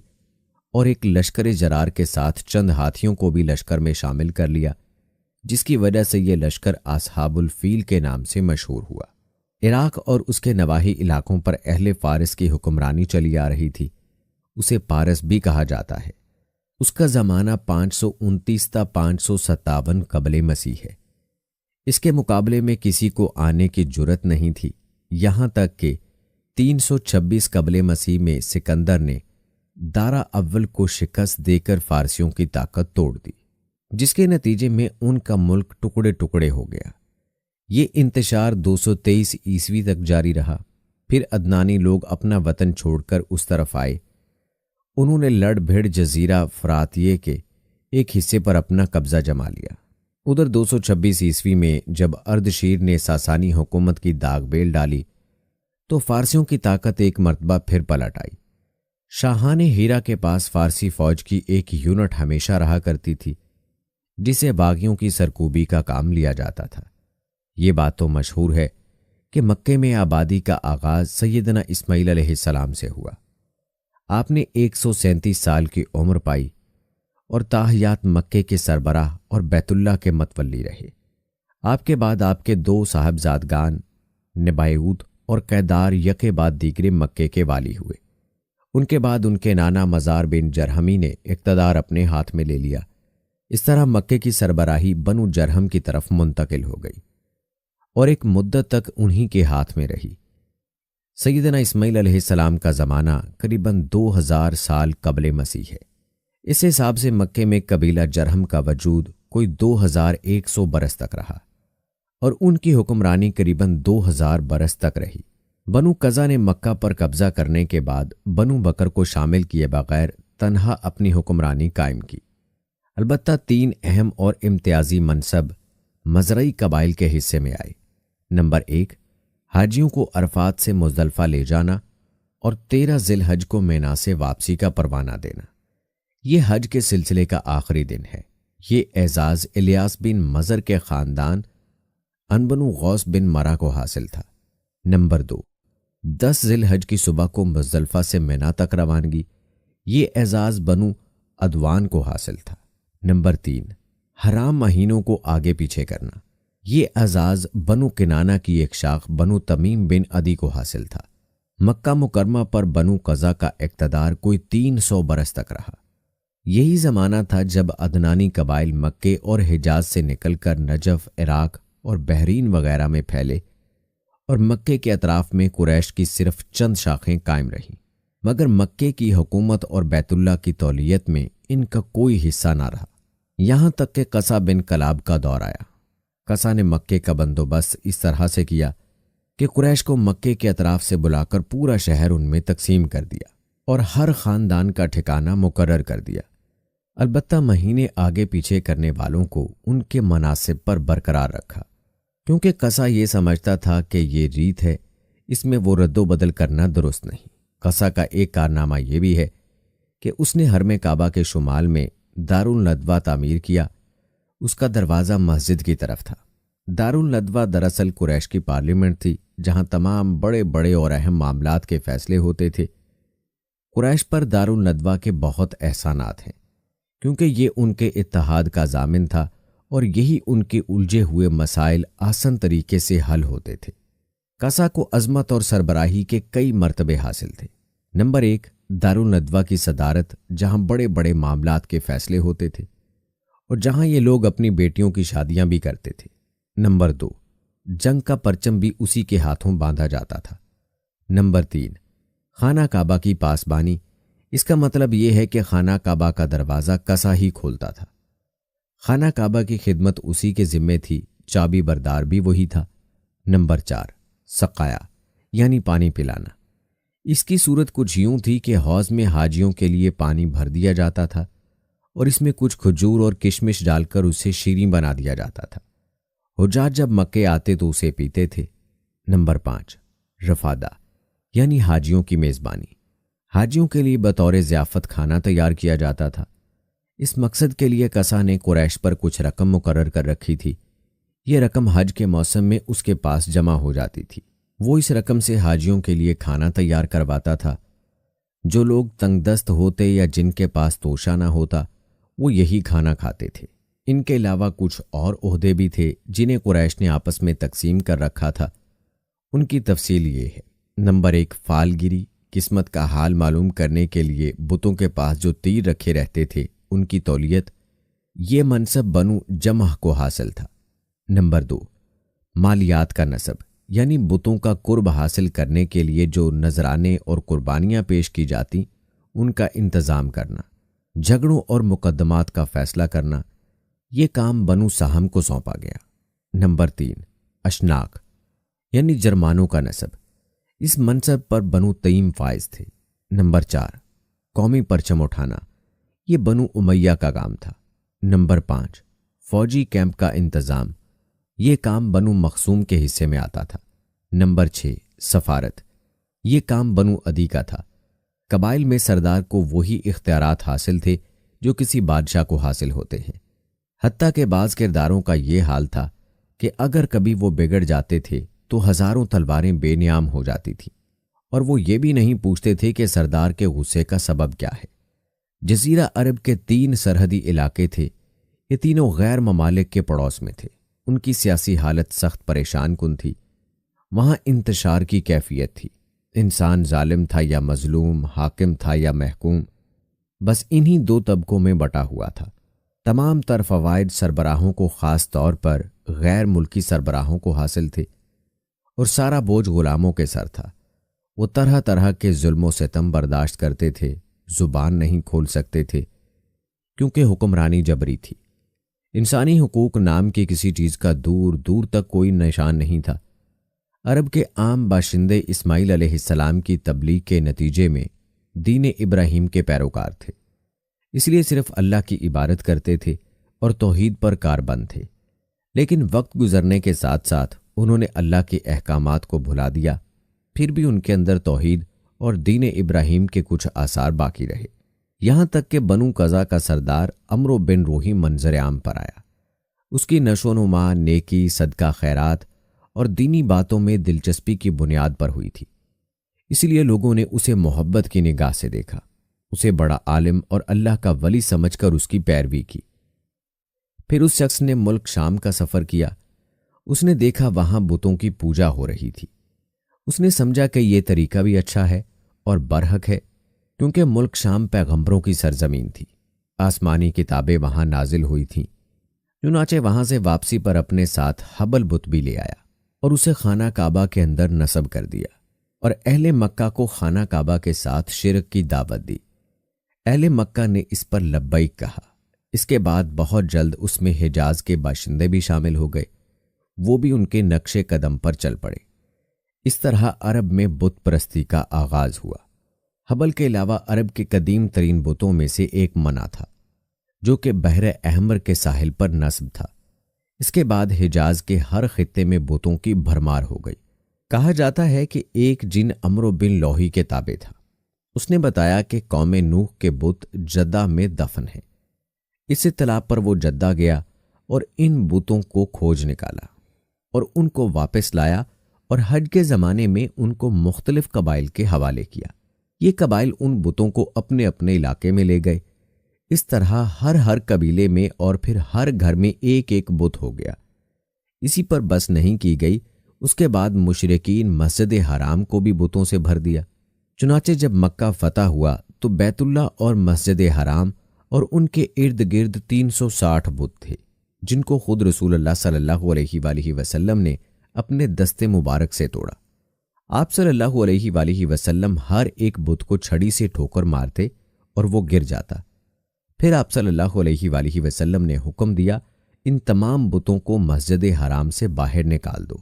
S1: اور ایک لشکر جرار کے ساتھ چند ہاتھیوں کو بھی لشکر میں شامل کر لیا، جس کی وجہ سے یہ لشکر اصحاب الفیل کے نام سے مشہور ہوا۔ عراق اور اس کے نواحی علاقوں پر اہل فارس کی حکمرانی چلی آ رہی تھی، اسے پارس بھی کہا جاتا ہے۔ اس کا زمانہ 529 تا 557 قبل مسیح ہے۔ اس کے مقابلے میں کسی کو آنے کی جرت نہیں تھی، یہاں تک کہ 326 قبل مسیح میں سکندر نے دارا اول کو شکست دے کر فارسیوں کی طاقت توڑ دی، جس کے نتیجے میں ان کا ملک ٹکڑے ٹکڑے ہو گیا۔ یہ انتشار 223 عیسوی تک جاری رہا۔ پھر عدنانی لوگ اپنا وطن چھوڑ کر اس طرف آئے۔ انہوں نے لڑ بھیڑ جزیرہ فراتیہ کے ایک حصے پر اپنا قبضہ جما لیا۔ ادھر 226 عیسوی میں جب اردشیر نے ساسانی حکومت کی داغ بیل ڈالی تو فارسیوں کی طاقت ایک مرتبہ پھر پلٹ آئی۔ شاہان ہیرا کے پاس فارسی فوج کی ایک یونٹ ہمیشہ رہا کرتی تھی جسے باغیوں کی سرکوبی کا کام لیا جاتا تھا۔ یہ بات تو مشہور ہے کہ مکے میں آبادی کا آغاز سیدنا اسماعیل علیہ السلام سے ہوا۔ آپ نے 137 سال کی عمر پائی اور تاحیات مکے کے سربراہ اور بیت اللہ کے متولی رہے۔ آپ کے بعد آپ کے 2 صاحبزادگان نبایوت اور کیدار یکے بعد دیگرے مکے کے والی ہوئے۔ ان کے بعد ان کے نانا مزار بن جرہمی نے اقتدار اپنے ہاتھ میں لے لیا۔ اس طرح مکے کی سربراہی بنو جرہم کی طرف منتقل ہو گئی اور ایک مدت تک انہی کے ہاتھ میں رہی۔ سیدنا اسماعیل علیہ السلام کا زمانہ قریباً 2000 سال قبل مسیح ہے۔ اس حساب سے مکے میں قبیلہ جرہم کا وجود کوئی 2100 برس تک رہا اور ان کی حکمرانی قریباً 2000 برس تک رہی۔ بنو قزا نے مکہ پر قبضہ کرنے کے بعد بنو بکر کو شامل کیے بغیر تنہا اپنی حکمرانی قائم کی۔ البتہ 3 اہم اور امتیازی منصب مزرعی قبائل کے حصے میں آئے۔ نمبر 1، حاجیوں کو عرفات سے مزدلفہ لے جانا اور 13 ذی الحج کو مینا سے واپسی کا پروانہ دینا۔ یہ حج کے سلسلے کا آخری دن ہے۔ یہ اعزاز الیاس بن مزر کے خاندان انبنو غوث بن مرہ کو حاصل تھا۔ نمبر 2، 10 ذی الحج کی صبح کو مزدلفہ سے مینا تک روانگی۔ یہ اعزاز بنو عدوان کو حاصل تھا۔ نمبر 3، حرام مہینوں کو آگے پیچھے کرنا۔ یہ اعزاز بنو کنانہ کی ایک شاخ بنو تمیم بن عدی کو حاصل تھا۔ مکہ مکرمہ پر بنو قزا کا اقتدار کوئی 300 برس تک رہا۔ یہی زمانہ تھا جب عدنانی قبائل مکے اور حجاز سے نکل کر نجف، عراق اور بحرین وغیرہ میں پھیلے اور مکے کے اطراف میں قریش کی صرف چند شاخیں قائم رہیں، مگر مکے کی حکومت اور بیت اللہ کی تولیت میں ان کا کوئی حصہ نہ رہا۔ یہاں تک کہ قصہ بن کلاب کا دور آیا۔ قصہ نے مکے کا بندوبست اس طرح سے کیا کہ قریش کو مکے کے اطراف سے بلا کر پورا شہر ان میں تقسیم کر دیا اور ہر خاندان کا ٹھکانہ مقرر کر دیا۔ البتہ مہینے آگے پیچھے کرنے والوں کو ان کے مناصب پر برقرار رکھا، کیونکہ قصہ یہ سمجھتا تھا کہ یہ ریت ہے، اس میں وہ رد و بدل کرنا درست نہیں۔ قصہ کا ایک کارنامہ یہ بھی ہے کہ اس نے حرم کعبہ کے شمال میں دارالندوہ تعمیر کیا۔ اس کا دروازہ مسجد کی طرف تھا۔ دارالندوہ دراصل قریش کی پارلیمنٹ تھی جہاں تمام بڑے بڑے اور اہم معاملات کے فیصلے ہوتے تھے۔ قریش پر دارالندوہ کے بہت احسانات ہیں کیونکہ یہ ان کے اتحاد کا ضامن تھا اور یہی ان کے الجھے ہوئے مسائل آسان طریقے سے حل ہوتے تھے۔ قصہ کو عظمت اور سربراہی کے کئی مرتبے حاصل تھے۔ نمبر 1، دارالندوہ کی صدارت، جہاں بڑے بڑے معاملات کے فیصلے ہوتے تھے اور جہاں یہ لوگ اپنی بیٹیوں کی شادیاں بھی کرتے تھے۔ نمبر 2، جنگ کا پرچم بھی اسی کے ہاتھوں باندھا جاتا تھا۔ نمبر 3، خانہ کعبہ کی پاسبانی۔ اس کا مطلب یہ ہے کہ خانہ کعبہ کا دروازہ قصہ ہی کھولتا تھا۔ خانہ کعبہ کی خدمت اسی کے ذمے تھی، چابی بردار بھی وہی تھا۔ نمبر 4، سقایا یعنی پانی پلانا۔ اس کی صورت کچھ یوں تھی کہ حوض میں حاجیوں کے لیے پانی بھر دیا جاتا تھا اور اس میں کچھ کھجور اور کشمش ڈال کر اسے شیریں بنا دیا جاتا تھا۔ حجاج جب مکے آتے تو اسے پیتے تھے۔ نمبر 5، رفادہ یعنی حاجیوں کی میزبانی۔ حاجیوں کے لیے بطور ضیافت کھانا تیار کیا جاتا تھا۔ اس مقصد کے لیے قصہ نے قریش پر کچھ رقم مقرر کر رکھی تھی۔ یہ رقم حج کے موسم میں اس کے پاس جمع ہو جاتی تھی۔ وہ اس رقم سے حاجیوں کے لیے کھانا تیار کرواتا تھا۔ جو لوگ تنگ دست ہوتے یا جن کے پاس توشہ نہ ہوتا وہ یہی کھانا کھاتے تھے۔ ان کے علاوہ کچھ اور عہدے بھی تھے جنہیں قریش نے آپس میں تقسیم کر رکھا تھا۔ ان کی تفصیل یہ ہے۔ نمبر 1، فال گیری، قسمت کا حال معلوم کرنے کے لیے بتوں کے پاس جو تیر رکھے رہتے تھے ان کی تولیت۔ یہ منصب بنو جمح کو حاصل تھا۔ نمبر 2، مالیات کا نصب یعنی بتوں کا قرب حاصل کرنے کے لیے جو نذرانے اور قربانیاں پیش کی جاتی ان کا انتظام کرنا، جھگڑوں اور مقدمات کا فیصلہ کرنا۔ یہ کام بنو سہم کو سونپا گیا۔ نمبر 3، اشناق یعنی جرمانوں کا نصب۔ اس منصب پر بنو تیم فائز تھے۔ نمبر 4، قومی پرچم اٹھانا، یہ بنو امیہ کا کام تھا۔ نمبر 5، فوجی کیمپ کا انتظام، یہ کام بنو مخزوم کے حصے میں آتا تھا۔ نمبر 6، سفارت، یہ کام بنو عدی کا تھا۔ قبائل میں سردار کو وہی اختیارات حاصل تھے جو کسی بادشاہ کو حاصل ہوتے ہیں، حتیٰ کہ بعض کرداروں کا یہ حال تھا کہ اگر کبھی وہ بگڑ جاتے تھے تو ہزاروں تلواریں بے نیام ہو جاتی تھیں، اور وہ یہ بھی نہیں پوچھتے تھے کہ سردار کے غصے کا سبب کیا ہے۔ جزیرہ عرب کے 3 سرحدی علاقے تھے، یہ تینوں غیر ممالک کے پڑوس میں تھے۔ ان کی سیاسی حالت سخت پریشان کن تھی۔ وہاں انتشار کی کیفیت تھی، انسان ظالم تھا یا مظلوم، حاکم تھا یا محکوم، بس انہی 2 طبقوں میں بٹا ہوا تھا۔ تمام تر فوائد سربراہوں کو، خاص طور پر غیر ملکی سربراہوں کو حاصل تھے، اور سارا بوجھ غلاموں کے سر تھا۔ وہ طرح طرح کے ظلم و ستم برداشت کرتے تھے، زبان نہیں کھول سکتے تھے کیونکہ حکمرانی جبری تھی۔ انسانی حقوق نام کی کسی چیز کا دور دور تک کوئی نشان نہیں تھا۔ عرب کے عام باشندے اسماعیل علیہ السلام کی تبلیغ کے نتیجے میں دین ابراہیم کے پیروکار تھے، اس لیے صرف اللہ کی عبادت کرتے تھے اور توحید پر کاربند تھے۔ لیکن وقت گزرنے کے ساتھ ساتھ انہوں نے اللہ کے احکامات کو بھلا دیا، پھر بھی ان کے اندر توحید اور دین ابراہیم کے کچھ آثار باقی رہے، یہاں تک کہ بنو قزا کا سردار عمرو بن روحی منظر عام پر آیا۔ اس کی نشو و نما نیکی، صدقہ خیرات اور دینی باتوں میں دلچسپی کی بنیاد پر ہوئی تھی، اس لیے لوگوں نے اسے محبت کی نگاہ سے دیکھا، اسے بڑا عالم اور اللہ کا ولی سمجھ کر اس کی پیروی کی۔ پھر اس شخص نے ملک شام کا سفر کیا۔ اس نے دیکھا وہاں بتوں کی پوجا ہو رہی تھی۔ اس نے سمجھا کہ یہ طریقہ بھی اچھا ہے اور برحق ہے، کیونکہ ملک شام پیغمبروں کی سرزمین تھی، آسمانی کتابیں وہاں نازل ہوئی تھیں۔ چنانچہ وہاں سے واپسی پر اپنے ساتھ حبل بت بھی لے آیا اور اسے خانہ کعبہ کے اندر نصب کر دیا، اور اہل مکہ کو خانہ کعبہ کے ساتھ شرک کی دعوت دی۔ اہل مکہ نے اس پر لبیک کہا۔ اس کے بعد بہت جلد اس میں حجاز کے باشندے بھی شامل ہو گئے، وہ بھی ان کے نقش قدم پر چل پڑے۔ اس طرح عرب میں بت پرستی کا آغاز ہوا۔ حبل کے علاوہ عرب کے قدیم ترین بتوں میں سے ایک منا تھا، جو کہ بحر احمر کے ساحل پر نصب تھا۔ اس کے بعد حجاز کے ہر خطے میں بتوں کی بھرمار ہو گئی۔ کہا جاتا ہے کہ ایک جن عمرو بن لوحی کے تابع تھا۔ اس نے بتایا کہ قوم نوح کے بت جدہ میں دفن ہیں۔ اس اطلاع پر وہ جدہ گیا اور ان بتوں کو کھوج نکالا اور ان کو واپس لایا، اور حج کے زمانے میں ان کو مختلف قبائل کے حوالے کیا۔ یہ قبائل ان بتوں کو اپنے اپنے علاقے میں لے گئے۔ اس طرح ہر قبیلے میں اور پھر ہر گھر میں ایک ایک بت ہو گیا۔ اسی پر بس نہیں کی گئی، اس کے بعد مشرکین مسجد حرام کو بھی بتوں سے بھر دیا۔ چنانچہ جب مکہ فتح ہوا تو بیت اللہ اور مسجد حرام اور ان کے ارد گرد 360 بت تھے، جن کو خود رسول اللہ صلی اللہ علیہ وآلہ وسلم نے اپنے دست مبارک سے توڑا۔ آپ صلی اللہ علیہ وآلہ وسلم ہر ایک بت کو چھڑی سے ٹھوکر مارتے اور وہ گر جاتا۔ پھر آپ صلی اللہ علیہ وآلہ وسلم نے حکم دیا، ان تمام بتوں کو مسجد حرام سے باہر نکال دو۔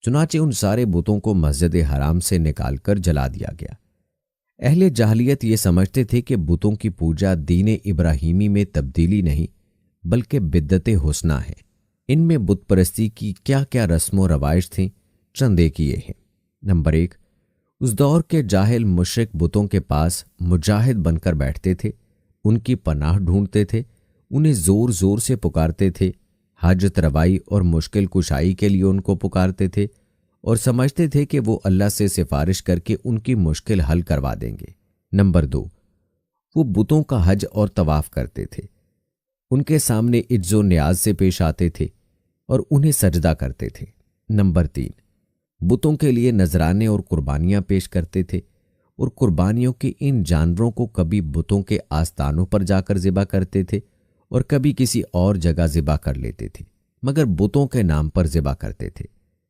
S1: چنانچہ ان سارے بتوں کو مسجد حرام سے نکال کر جلا دیا گیا۔ اہل جاہلیت یہ سمجھتے تھے کہ بتوں کی پوجا دین ابراہیمی میں تبدیلی نہیں بلکہ بدعت حسنہ ہے۔ ان میں بت پرستی کی کیا کیا رسم و روائج تھیں، چند ایک یہ ہیں۔ نمبر 1، اس دور کے جاہل مشرک بتوں کے پاس مجاہد بن کر بیٹھتے تھے، ان کی پناہ ڈھونڈتے تھے، انہیں زور زور سے پکارتے تھے، حاجت روائی اور مشکل کشائی کے لیے ان کو پکارتے تھے اور سمجھتے تھے کہ وہ اللہ سے سفارش کر کے ان کی مشکل حل کروا دیں گے۔ نمبر 2، وہ بتوں کا حج اور طواف کرتے تھے، ان کے سامنے عجز و نیاز سے پیش آتے تھے اور انہیں سجدہ کرتے تھے۔ نمبر 3، بتوں کے لیے نذرانے اور قربانیاں پیش کرتے تھے، اور قربانیوں کے ان جانوروں کو کبھی بتوں کے آستانوں پر جا کر ذبح کرتے تھے اور کبھی کسی اور جگہ ذبح کر لیتے تھے، مگر بتوں کے نام پر ذبح کرتے تھے۔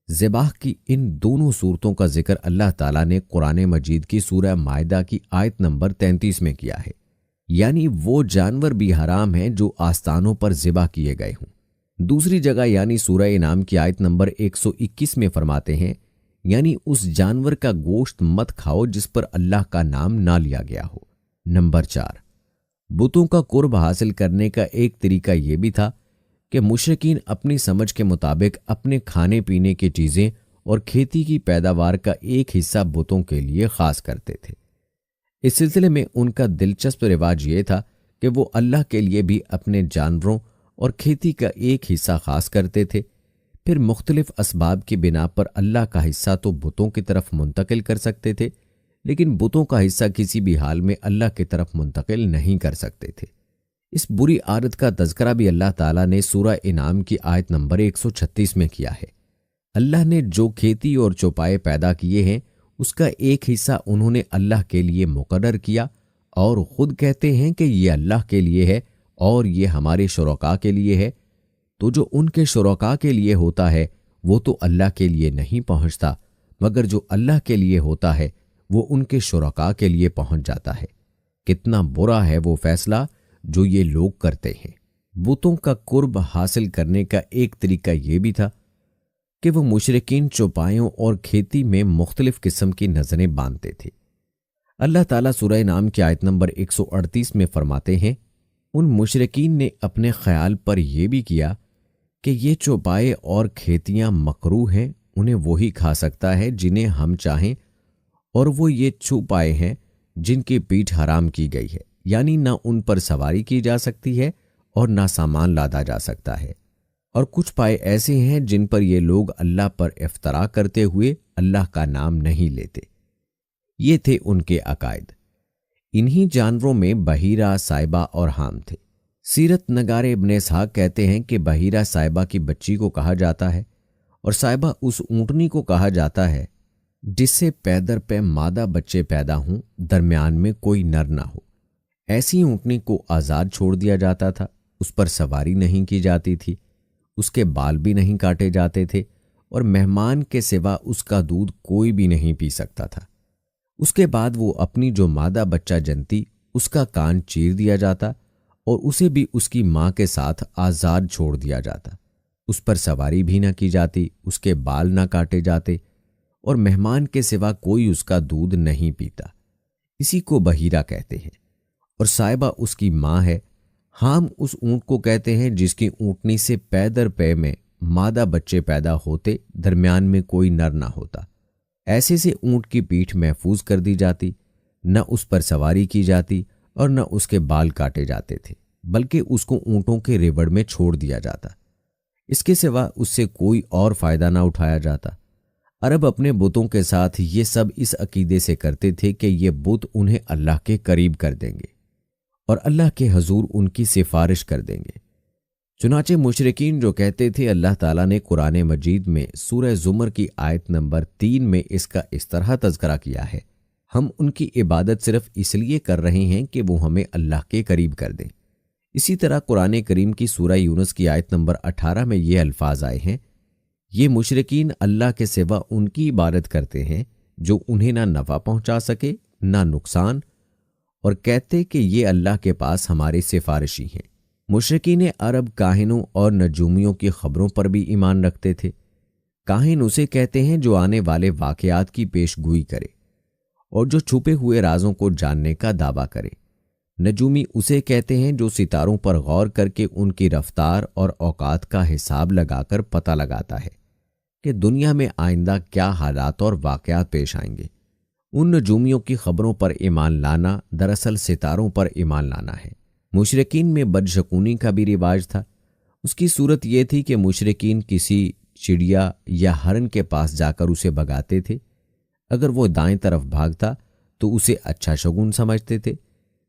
S1: ذبح کی ان دونوں صورتوں کا ذکر اللہ تعالیٰ نے قرآن مجید کی سورہ مائدہ کی آیت نمبر 33 میں کیا ہے، یعنی وہ جانور بھی حرام ہیں جو آستانوں پر ذبح کیے گئے ہوں۔ دوسری جگہ یعنی سورہ انعام کی آیت نمبر 121 میں فرماتے ہیں، یعنی اس جانور کا گوشت مت کھاؤ جس پر اللہ کا نام نہ لیا گیا ہو۔ نمبر 4، بتوں کا قرب حاصل کرنے کا ایک طریقہ یہ بھی تھا کہ مشرکین اپنی سمجھ کے مطابق اپنے کھانے پینے کی چیزیں اور کھیتی کی پیداوار کا ایک حصہ بتوں کے لیے خاص کرتے تھے۔ اس سلسلے میں ان کا دلچسپ رواج یہ تھا کہ وہ اللہ کے لیے بھی اپنے جانوروں اور کھیتی کا ایک حصہ خاص کرتے تھے، پھر مختلف اسباب کی بنا پر اللہ کا حصہ تو بتوں کی طرف منتقل کر سکتے تھے، لیکن بتوں کا حصہ کسی بھی حال میں اللہ کی طرف منتقل نہیں کر سکتے تھے۔ اس بری عادت کا تذکرہ بھی اللہ تعالیٰ نے سورہ انعام کی آیت نمبر 136 میں کیا ہے۔ اللہ نے جو کھیتی اور چوپائے پیدا کیے ہیں اس کا ایک حصہ انہوں نے اللہ کے لیے مقرر کیا اور خود کہتے ہیں کہ یہ اللہ کے لیے ہے اور یہ ہمارے شرکاء کے لیے ہے، تو جو ان کے شرکاء کے لیے ہوتا ہے وہ تو اللہ کے لیے نہیں پہنچتا، مگر جو اللہ کے لیے ہوتا ہے وہ ان کے شرکاء کے لیے پہنچ جاتا ہے۔ کتنا برا ہے وہ فیصلہ جو یہ لوگ کرتے ہیں۔ بتوں کا قرب حاصل کرنے کا ایک طریقہ یہ بھی تھا کہ وہ مشرکین چوپایوں اور کھیتی میں مختلف قسم کی نظریں باندھتے تھے۔ اللہ تعالیٰ سورہ انعام کی آیت نمبر 138 میں فرماتے ہیں، ان مشرکین نے اپنے خیال پر یہ بھی کیا کہ یہ چوپائے اور کھیتیاں مکروہ ہیں، انہیں وہی کھا سکتا ہے جنہیں ہم چاہیں، اور وہ یہ چوپائے ہیں جن کی پیٹھ حرام کی گئی ہے، یعنی نہ ان پر سواری کی جا سکتی ہے اور نہ سامان لادا جا سکتا ہے، اور کچھ پائے ایسے ہیں جن پر یہ لوگ اللہ پر افترا کرتے ہوئے اللہ کا نام نہیں لیتے۔ یہ تھے ان کے عقائد۔ انہی جانوروں میں بحیرہ، سائبہ اور حام تھے۔ سیرت نگار ابن اسحاق کہتے ہیں کہ بحیرہ سائبہ کی بچی کو کہا جاتا ہے اور سائبہ اس اونٹنی کو کہا جاتا ہے جس سے پے در پے مادہ بچے پیدا ہوں، درمیان میں کوئی نر نہ ہو۔ ایسی اونٹنی کو آزاد چھوڑ دیا جاتا تھا، اس پر سواری نہیں کی جاتی تھی، اس کے بال بھی نہیں کاٹے جاتے تھے، اور مہمان کے سوا اس کا دودھ کوئی بھی نہیں پی سکتا تھا۔ اس کے بعد وہ اپنی جو مادہ بچہ جنتی اس کا کان چیر دیا جاتا اور اسے بھی اس کی ماں کے ساتھ آزاد چھوڑ دیا جاتا۔ اس پر سواری بھی نہ کی جاتی، اس کے بال نہ کاٹے جاتے، اور مہمان کے سوا کوئی اس کا دودھ نہیں پیتا۔ اسی کو بحیرہ کہتے ہیں، اور سائبہ اس کی ماں ہے۔ حام اس اونٹ کو کہتے ہیں جس کی اونٹنی سے پے در پے میں مادہ بچے پیدا ہوتے، درمیان میں کوئی نر نہ ہوتا۔ ایسے سے اونٹ کی پیٹھ محفوظ کر دی جاتی، نہ اس پر سواری کی جاتی اور نہ اس کے بال کاٹے جاتے تھے، بلکہ اس کو اونٹوں کے ریوڑ میں چھوڑ دیا جاتا۔ اس کے سوا اس سے کوئی اور فائدہ نہ اٹھایا جاتا۔ عرب اپنے بتوں کے ساتھ یہ سب اس عقیدے سے کرتے تھے کہ یہ بت انہیں اللہ کے قریب کر دیں گے اور اللہ کے حضور ان کی سفارش کر دیں گے۔ چنانچہ مشرکین جو کہتے تھے، اللہ تعالیٰ نے قرآن مجید میں سورہ زمر کی آیت نمبر 3 میں اس کا اس طرح تذکرہ کیا ہے، ہم ان کی عبادت صرف اس لیے کر رہے ہیں کہ وہ ہمیں اللہ کے قریب کر دیں۔ اسی طرح قرآن کریم کی سورہ یونس کی آیت نمبر 18 میں یہ الفاظ آئے ہیں، یہ مشرکین اللہ کے سوا ان کی عبادت کرتے ہیں جو انہیں نہ نفع پہنچا سکے نہ نقصان، اور کہتے کہ یہ اللہ کے پاس ہمارے سفارشی ہیں۔ مشرکین عرب کاہنوں اور نجومیوں کی خبروں پر بھی ایمان رکھتے تھے۔ کاہن اسے کہتے ہیں جو آنے والے واقعات کی پیش گوئی کرے اور جو چھپے ہوئے رازوں کو جاننے کا دعویٰ کرے۔ نجومی اسے کہتے ہیں جو ستاروں پر غور کر کے ان کی رفتار اور اوقات کا حساب لگا کر پتہ لگاتا ہے کہ دنیا میں آئندہ کیا حالات اور واقعات پیش آئیں گے۔ ان نجومیوں کی خبروں پر ایمان لانا دراصل ستاروں پر ایمان لانا ہے۔ مشرکین میں بدشگونی کا بھی رواج تھا۔ اس کی صورت یہ تھی کہ مشرکین کسی چڑیا یا ہرن کے پاس جا کر اسے بھگاتے تھے۔ اگر وہ دائیں طرف بھاگتا تو اسے اچھا شگون سمجھتے تھے،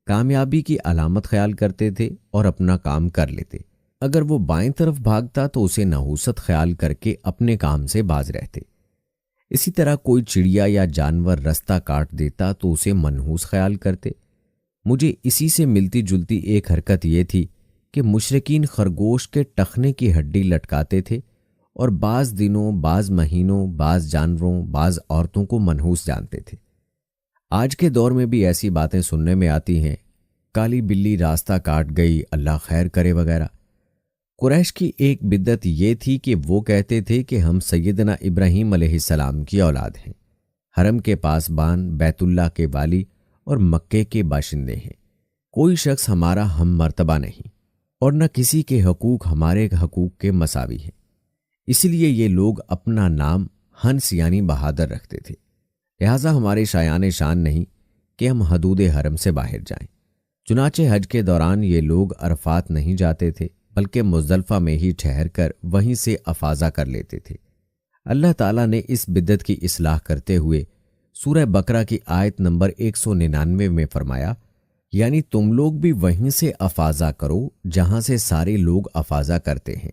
S1: کامیابی کی علامت خیال کرتے تھے اور اپنا کام کر لیتے۔ اگر وہ بائیں طرف بھاگتا تو اسے نحوست خیال کر کے اپنے کام سے باز رہتے۔ اسی طرح کوئی چڑیا یا جانور رستہ کاٹ دیتا تو اسے منحوس خیال کرتے۔ مجھے اسی سے ملتی جلتی ایک حرکت یہ تھی کہ مشرکین خرگوش کے ٹخنے کی ہڈی لٹکاتے تھے اور بعض دنوں، بعض مہینوں، بعض جانوروں، بعض عورتوں کو منحوس جانتے تھے۔ آج کے دور میں بھی ایسی باتیں سننے میں آتی ہیں، کالی بلی راستہ کاٹ گئی، اللہ خیر کرے وغیرہ۔ قریش کی ایک بدعت یہ تھی کہ وہ کہتے تھے کہ ہم سیدنا ابراہیم علیہ السلام کی اولاد ہیں، حرم کے پاسبان، بیت اللہ کے والی اور مکے کے باشندے ہیں۔ کوئی شخص ہمارا ہم مرتبہ نہیں اور نہ کسی کے حقوق ہمارے حقوق کے مساوی ہیں۔ اس لیے یہ لوگ اپنا نام ہنس یعنی بہادر رکھتے تھے، لہٰذا ہمارے شایان شان نہیں کہ ہم حدود حرم سے باہر جائیں۔ چنانچہ حج کے دوران یہ لوگ عرفات نہیں جاتے تھے بلکہ مزدلفہ میں ہی ٹھہر کر وہیں سے افاضہ کر لیتے تھے۔ اللہ تعالیٰ نے اس بدعت کی اصلاح کرتے ہوئے سورہ بقرہ کی آیت نمبر 199 میں فرمایا، یعنی تم لوگ بھی وہیں سے افاضہ کرو جہاں سے سارے لوگ افاضہ کرتے ہیں۔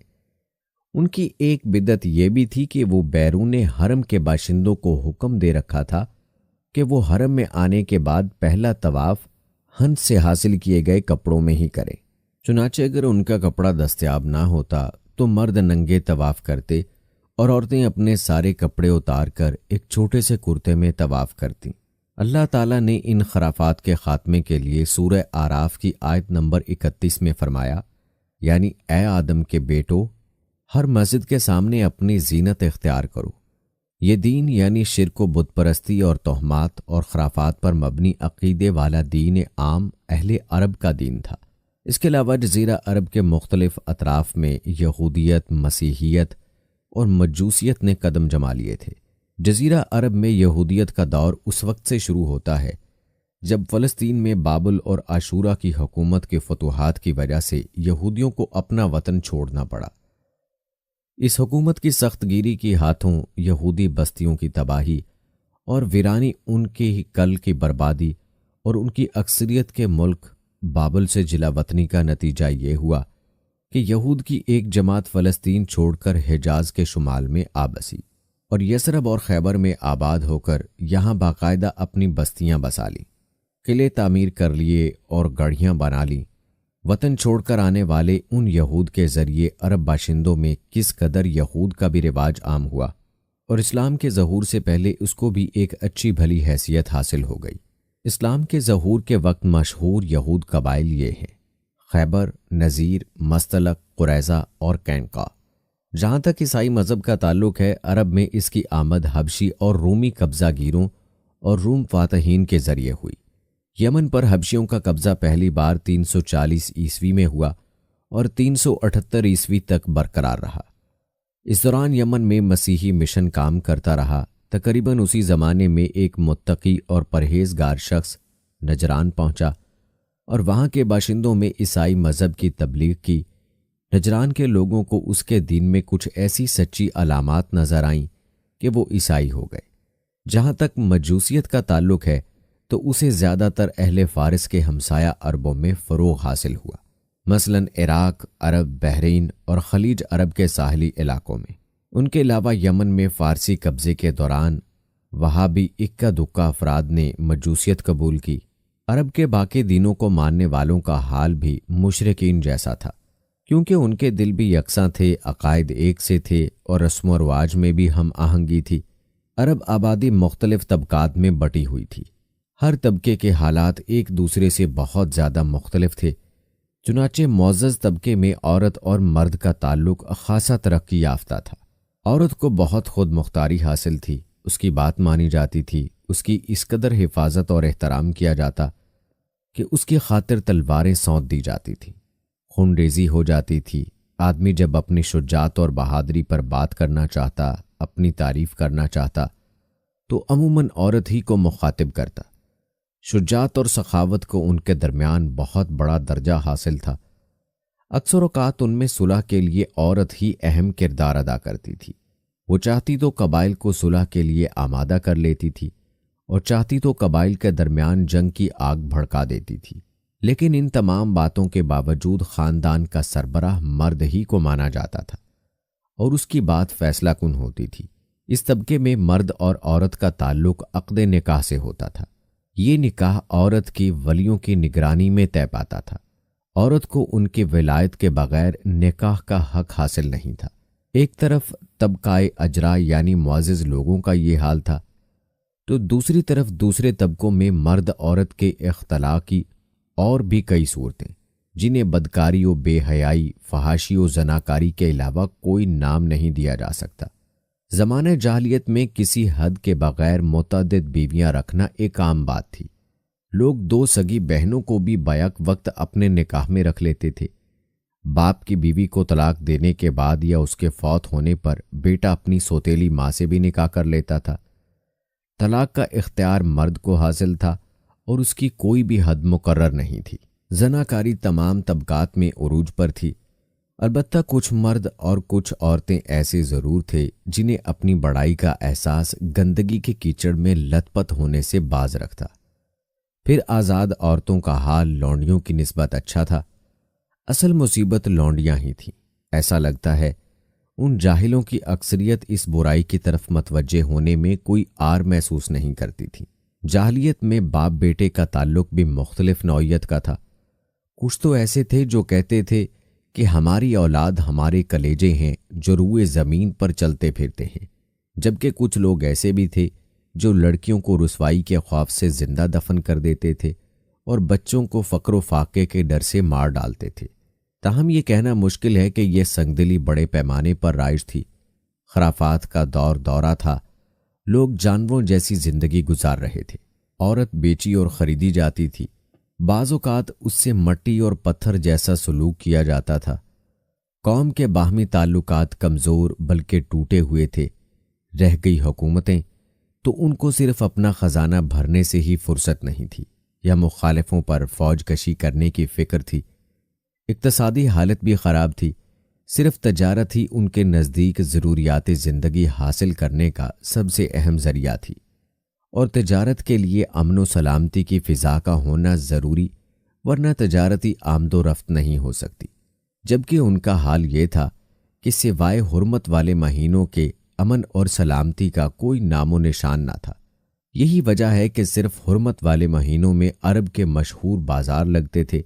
S1: ان کی ایک بدعت یہ بھی تھی کہ وہ بیرون حرم کے باشندوں کو حکم دے رکھا تھا کہ وہ حرم میں آنے کے بعد پہلا طواف ہنس سے حاصل کیے گئے کپڑوں میں ہی کریں۔ چنانچہ اگر ان کا کپڑا دستیاب نہ ہوتا تو مرد ننگے طواف کرتے اور عورتیں اپنے سارے کپڑے اتار کر ایک چھوٹے سے کرتے میں طواف کرتیں۔ اللہ تعالیٰ نے ان خرافات کے خاتمے کے لیے سورہ آراف کی آیت نمبر 31 میں فرمایا، یعنی اے آدم کے بیٹو، ہر مسجد کے سامنے اپنی زینت اختیار کرو۔ یہ دین یعنی شرک و بت پرستی اور توہمات اور خرافات پر مبنی عقیدے والا دین عام اہل عرب کا دین تھا۔ اس کے علاوہ جزیرہ عرب کے مختلف اطراف میں یہودیت، مسیحیت اور مجوسیت نے قدم جما لیے تھے۔ جزیرہ عرب میں یہودیت کا دور اس وقت سے شروع ہوتا ہے جب فلسطین میں بابل اور عاشورہ کی حکومت کے فتوحات کی وجہ سے یہودیوں کو اپنا وطن چھوڑنا پڑا۔ اس حکومت کی سخت گیری کی ہاتھوں یہودی بستیوں کی تباہی اور ویرانی، ان کی کل کی بربادی اور ان کی اکثریت کے ملک بابل سے جلا وطنی کا نتیجہ یہ ہوا کہ یہود کی ایک جماعت فلسطین چھوڑ کر حجاز کے شمال میں آ بسی اور یثرب اور خیبر میں آباد ہو کر یہاں باقاعدہ اپنی بستیاں بسا لیں، قلعے تعمیر کر لیے اور گڑھیاں بنا لیں۔ وطن چھوڑ کر آنے والے ان یہود کے ذریعے عرب باشندوں میں کس قدر یہود کا بھی رواج عام ہوا اور اسلام کے ظہور سے پہلے اس کو بھی ایک اچھی بھلی حیثیت حاصل ہو گئی۔ اسلام کے ظہور کے وقت مشہور یہود قبائل یہ ہیں: خیبر، نذیر، مستلق، قریظہ اور کینقا۔ جہاں تک عیسائی مذہب کا تعلق ہے، عرب میں اس کی آمد حبشی اور رومی قبضہ گیروں اور روم فاتحین کے ذریعے ہوئی۔ یمن پر حبشیوں کا قبضہ پہلی بار 340 عیسوی میں ہوا اور 378 عیسوی تک برقرار رہا۔ اس دوران یمن میں مسیحی مشن کام کرتا رہا۔ تقریباً اسی زمانے میں ایک متقی اور پرہیزگار شخص نجران پہنچا اور وہاں کے باشندوں میں عیسائی مذہب کی تبلیغ کی۔ نجران کے لوگوں کو اس کے دین میں کچھ ایسی سچی علامات نظر آئیں کہ وہ عیسائی ہو گئے۔ جہاں تک مجوسیت کا تعلق ہے تو اسے زیادہ تر اہل فارس کے ہمسایہ عربوں میں فروغ حاصل ہوا، مثلاً عراق، عرب، بحرین اور خلیج عرب کے ساحلی علاقوں میں۔ ان کے علاوہ یمن میں فارسی قبضے کے دوران وہابی اکا دکا افراد نے مجوسیت قبول کی۔ عرب کے باقی دینوں کو ماننے والوں کا حال بھی مشرکین جیسا تھا، کیونکہ ان کے دل بھی یکساں تھے، عقائد ایک سے تھے اور رسم و رواج میں بھی ہم آہنگی تھی۔ عرب آبادی مختلف طبقات میں بٹی ہوئی تھی، ہر طبقے کے حالات ایک دوسرے سے بہت زیادہ مختلف تھے۔ چنانچہ معزز طبقے میں عورت اور مرد کا تعلق خاصا ترقی یافتہ تھا۔ عورت کو بہت خود مختاری حاصل تھی، اس کی بات مانی جاتی تھی، اس کی اس قدر حفاظت اور احترام کیا جاتا کہ اس کی خاطر تلواریں سونت دی جاتی تھیں، خون ریزی ہو جاتی تھی۔ آدمی جب اپنی شجاعت اور بہادری پر بات کرنا چاہتا، اپنی تعریف کرنا چاہتا تو عموماً عورت ہی کو مخاطب کرتا۔ شجاعت اور سخاوت کو ان کے درمیان بہت بڑا درجہ حاصل تھا۔ اکثر اوقات ان میں صلح کے لیے عورت ہی اہم کردار ادا کرتی تھی۔ وہ چاہتی تو قبائل کو صلح کے لیے آمادہ کر لیتی تھی اور چاہتی تو قبائل کے درمیان جنگ کی آگ بھڑکا دیتی تھی، لیکن ان تمام باتوں کے باوجود خاندان کا سربراہ مرد ہی کو مانا جاتا تھا اور اس کی بات فیصلہ کن ہوتی تھی۔ اس طبقے میں مرد اور عورت کا تعلق عقد نکاح سے ہوتا تھا۔ یہ نکاح عورت کی ولیوں کی نگرانی میں طے پاتا تھا۔ عورت کو ان کی ولایت کے بغیر نکاح کا حق حاصل نہیں تھا۔ ایک طرف طبقہ اجرا یعنی معزز لوگوں کا یہ حال تھا تو دوسری طرف دوسرے طبقوں میں مرد عورت کے اختلاع کی اور بھی کئی صورتیں، جنہیں بدکاری و بے حیائی، فحاشی و زناکاری کے علاوہ کوئی نام نہیں دیا جا سکتا۔ زمانہ جاہلیت میں کسی حد کے بغیر متعدد بیویاں رکھنا ایک عام بات تھی۔ لوگ 2 سگی بہنوں کو بھی بیک وقت اپنے نکاح میں رکھ لیتے تھے۔ باپ کی بیوی کو طلاق دینے کے بعد یا اس کے فوت ہونے پر بیٹا اپنی سوتیلی ماں سے بھی نکاح کر لیتا تھا۔ طلاق کا اختیار مرد کو حاصل تھا اور اس کی کوئی بھی حد مقرر نہیں تھی۔ زناکاری تمام طبقات میں عروج پر تھی، البتہ کچھ مرد اور کچھ عورتیں ایسے ضرور تھے جنہیں اپنی بڑائی کا احساس گندگی کے کیچڑ میں لت پت ہونے سے باز رکھتا۔ پھر آزاد عورتوں کا حال لونڈیوں کی نسبت اچھا تھا۔ اصل مصیبت لونڈیاں ہی تھیں۔ ایسا لگتا ہے ان جاہلوں کی اکثریت اس برائی کی طرف متوجہ ہونے میں کوئی آر محسوس نہیں کرتی تھی۔ جاہلیت میں باپ بیٹے کا تعلق بھی مختلف نوعیت کا تھا۔ کچھ تو ایسے تھے جو کہتے تھے کہ ہماری اولاد ہمارے کلیجے ہیں جو روئے زمین پر چلتے پھرتے ہیں، جبکہ کچھ لوگ ایسے بھی تھے جو لڑکیوں کو رسوائی کے خوف سے زندہ دفن کر دیتے تھے اور بچوں کو فقر و فاقے کے ڈر سے مار ڈالتے تھے۔ تاہم یہ کہنا مشکل ہے کہ یہ سنگدلی بڑے پیمانے پر رائج تھی۔ خرافات کا دورہ تھا۔ لوگ جانوروں جیسی زندگی گزار رہے تھے۔ عورت بیچی اور خریدی جاتی تھی۔ بعض اوقات اس سے مٹی اور پتھر جیسا سلوک کیا جاتا تھا۔ قوم کے باہمی تعلقات کمزور بلکہ ٹوٹے ہوئے تھے۔ رہ گئی حکومتیں تو ان کو صرف اپنا خزانہ بھرنے سے ہی فرصت نہیں تھی یا مخالفوں پر فوج کشی کرنے کی فکر تھی۔ اقتصادی حالت بھی خراب تھی۔ صرف تجارت ہی ان کے نزدیک ضروریات زندگی حاصل کرنے کا سب سے اہم ذریعہ تھی، اور تجارت کے لیے امن و سلامتی کی فضا کا ہونا ضروری، ورنہ تجارتی آمد و رفت نہیں ہو سکتی۔ جبکہ ان کا حال یہ تھا کہ سوائے حرمت والے مہینوں کے امن اور سلامتی کا کوئی نام و نشان نہ تھا۔ یہی وجہ ہے کہ صرف حرمت والے مہینوں میں عرب کے مشہور بازار لگتے تھے۔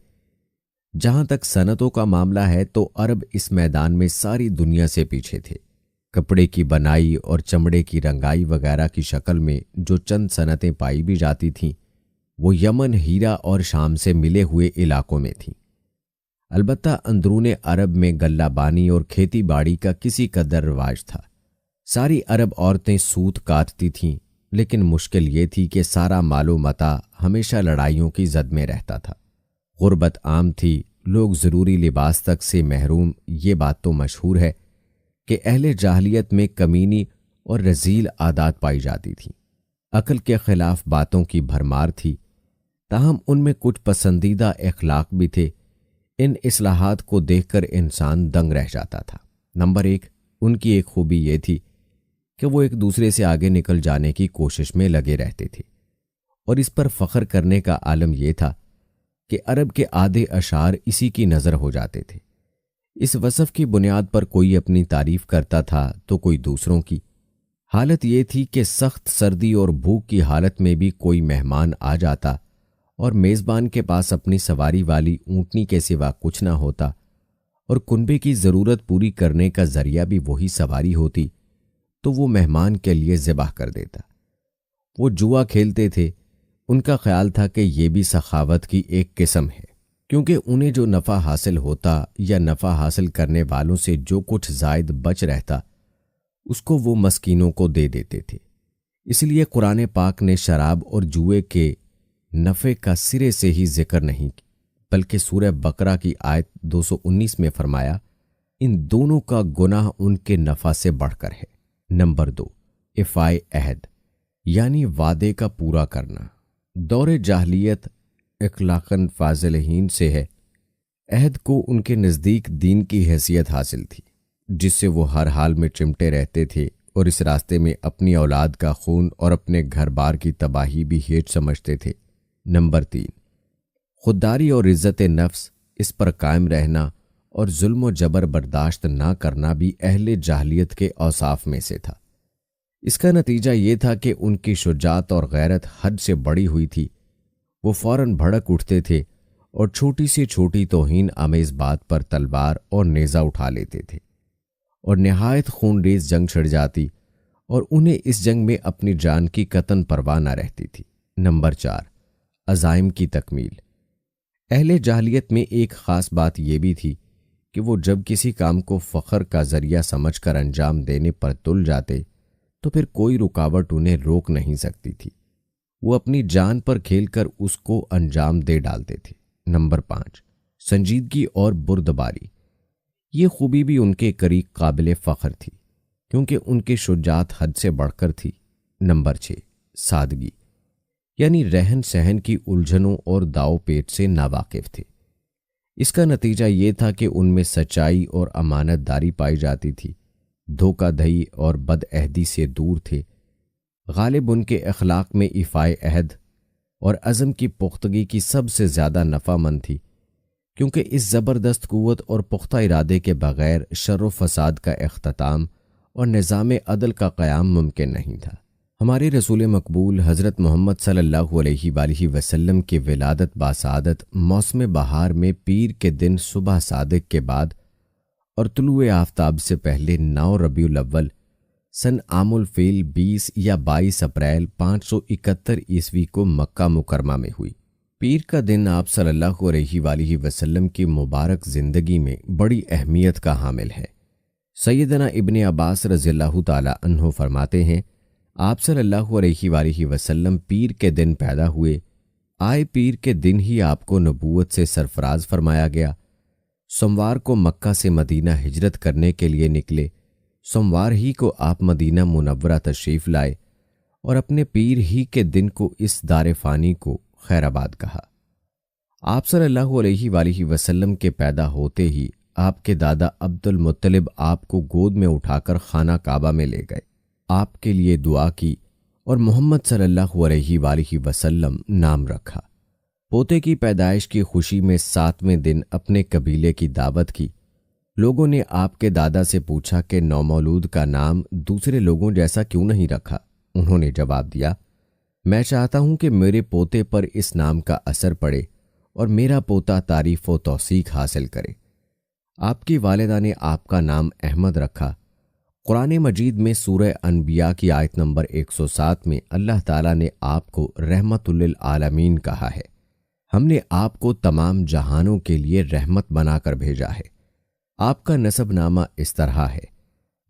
S1: جہاں تک صنعتوں کا معاملہ ہے تو عرب اس میدان میں ساری دنیا سے پیچھے تھے۔ کپڑے کی بنائی اور چمڑے کی رنگائی وغیرہ کی شکل میں جو چند صنعتیں پائی بھی جاتی تھیں وہ یمن، ہیرا اور شام سے ملے ہوئے علاقوں میں تھیں۔ البتہ اندرون عرب میں غلہ بانی اور کھیتی باڑی کا کسی قدر رواج تھا۔ ساری عرب عورتیں سوت کاٹتی تھیں، لیکن مشکل یہ تھی کہ سارا مال و متاع ہمیشہ لڑائیوں کی زد میں رہتا تھا۔ غربت عام تھی، لوگ ضروری لباس تک سے محروم۔ یہ بات تو مشہور ہے کہ اہل جاہلیت میں کمینی اور رذیل عادات پائی جاتی تھیں۔ عقل کے خلاف باتوں کی بھرمار تھی، تاہم ان میں کچھ پسندیدہ اخلاق بھی تھے۔ ان اصلاحات کو دیکھ کر انسان دنگ رہ جاتا تھا۔ نمبر 1، ان کی ایک خوبی یہ تھی کہ وہ ایک دوسرے سے آگے نکل جانے کی کوشش میں لگے رہتے تھے، اور اس پر فخر کرنے کا عالم یہ تھا کہ عرب کے آدھے اشعار اسی کی نظر ہو جاتے تھے۔ اس وصف کی بنیاد پر کوئی اپنی تعریف کرتا تھا تو کوئی دوسروں کی۔ حالت یہ تھی کہ سخت سردی اور بھوک کی حالت میں بھی کوئی مہمان آ جاتا اور میزبان کے پاس اپنی سواری والی اونٹنی کے سوا کچھ نہ ہوتا، اور کنبے کی ضرورت پوری کرنے کا ذریعہ بھی وہی سواری ہوتی تو وہ مہمان کے لیے ذبح کر دیتا۔ وہ جوا کھیلتے تھے۔ ان کا خیال تھا کہ یہ بھی سخاوت کی ایک قسم ہے، کیونکہ انہیں جو نفع حاصل ہوتا یا نفع حاصل کرنے والوں سے جو کچھ زائد بچ رہتا اس کو وہ مسکینوں کو دے دیتے تھے۔ اس لیے قرآن پاک نے شراب اور جوئے کے نفع کا سرے سے ہی ذکر نہیں کی، بلکہ سورہ بقرہ کی آیت 219 میں فرمایا، ان دونوں کا گناہ ان کے نفع سے بڑھ کر ہے۔ نمبر 2، افائے عہد، یعنی وعدے کا پورا کرنا۔ دور جاہلیت اخلاقاً فاضلین سے ہے۔ عہد کو ان کے نزدیک دین کی حیثیت حاصل تھی، جس سے وہ ہر حال میں چمٹے رہتے تھے، اور اس راستے میں اپنی اولاد کا خون اور اپنے گھر بار کی تباہی بھی ہیچ سمجھتے تھے۔ نمبر 3، خودداری اور عزت نفس، اس پر قائم رہنا اور ظلم و جبر برداشت نہ کرنا بھی اہل جاہلیت کے اوصاف میں سے تھا۔ اس کا نتیجہ یہ تھا کہ ان کی شجاعت اور غیرت حد سے بڑی ہوئی تھی۔ وہ فوراً بھڑک اٹھتے تھے اور چھوٹی سے چھوٹی توہین آمیز بات پر تلوار اور نیزہ اٹھا لیتے تھے، اور نہایت خون ریز جنگ چھڑ جاتی اور انہیں اس جنگ میں اپنی جان کی قطعاً پرواہ نہ رہتی تھی۔ نمبر 4، عزائم کی تکمیل۔ اہل جاہلیت میں ایک خاص بات یہ بھی تھی کہ وہ جب کسی کام کو فخر کا ذریعہ سمجھ کر انجام دینے پر تل جاتے تو پھر کوئی رکاوٹ انہیں روک نہیں سکتی تھی۔ وہ اپنی جان پر کھیل کر اس کو انجام دے ڈالتے تھے۔ نمبر 5، سنجیدگی اور بردباری۔ یہ خوبی بھی ان کے قریب قابل فخر تھی کیونکہ ان کی شجاعت حد سے بڑھ کر تھی۔ نمبر 6، سادگی، یعنی رہن سہن کی الجھنوں اور داؤ پیچ سے ناواقف تھے۔ اس کا نتیجہ یہ تھا کہ ان میں سچائی اور امانت داری پائی جاتی تھی، دھوکہ دہی اور بد عہدی سے دور تھے۔ غالب ان کے اخلاق میں ایفائے عہد اور عزم کی پختگی کی سب سے زیادہ نفع مند تھی، کیونکہ اس زبردست قوت اور پختہ ارادے کے بغیر شر و فساد کا اختتام اور نظام عدل کا قیام ممکن نہیں تھا۔ ہمارے رسول مقبول حضرت محمد صلی اللہ علیہ وآلہ وسلم کی ولادت باسعادت موسم بہار میں پیر کے دن صبح صادق کے بعد اور طلوع آفتاب سے پہلے 9 ربیع الاول سن عام الفیل 20 یا 22 اپریل 571 عیسوی کو مکہ مکرمہ میں ہوئی۔ پیر کا دن آپ صلی اللہ علیہ وآلہ وسلم کی مبارک زندگی میں بڑی اہمیت کا حامل ہے۔ سیدنا ابن عباس رضی اللہ تعالی عنہ فرماتے ہیں، آپ صلی اللہ علیہ وآلہ وسلم پیر کے دن پیدا ہوئے، آئے پیر کے دن ہی آپ کو نبوت سے سرفراز فرمایا گیا۔ سوموار کو مکہ سے مدینہ ہجرت کرنے کے لیے نکلے، سوموار ہی کو آپ مدینہ منورہ تشریف لائے اور اپنے پیر ہی کے دن کو اس دار فانی کو خیر آباد کہا۔ آپ صلی اللہ علیہ وآلہ وسلم کے پیدا ہوتے ہی آپ کے دادا عبد المطلب آپ کو گود میں اٹھا کر خانہ کعبہ میں لے گئے، آپ کے لیے دعا کی اور محمد صلی اللہ علیہ وآلہ وسلم نام رکھا۔ پوتے کی پیدائش کی خوشی میں 7ویں دن اپنے قبیلے کی دعوت کی۔ لوگوں نے آپ کے دادا سے پوچھا کہ نومولود کا نام دوسرے لوگوں جیسا کیوں نہیں رکھا؟ انہوں نے جواب دیا، میں چاہتا ہوں کہ میرے پوتے پر اس نام کا اثر پڑے اور میرا پوتا تعریف و توثیق حاصل کرے۔ آپ کی والدہ نے آپ کا نام احمد رکھا۔ قرآن مجید میں سورہ انبیاء کی آیت نمبر 107 میں اللہ تعالیٰ نے آپ کو رحمت للعالمین کہا ہے۔ ہم نے آپ کو تمام جہانوں کے لیے رحمت بنا کر بھیجا ہے۔ آپ کا نسب نامہ اس طرح ہے: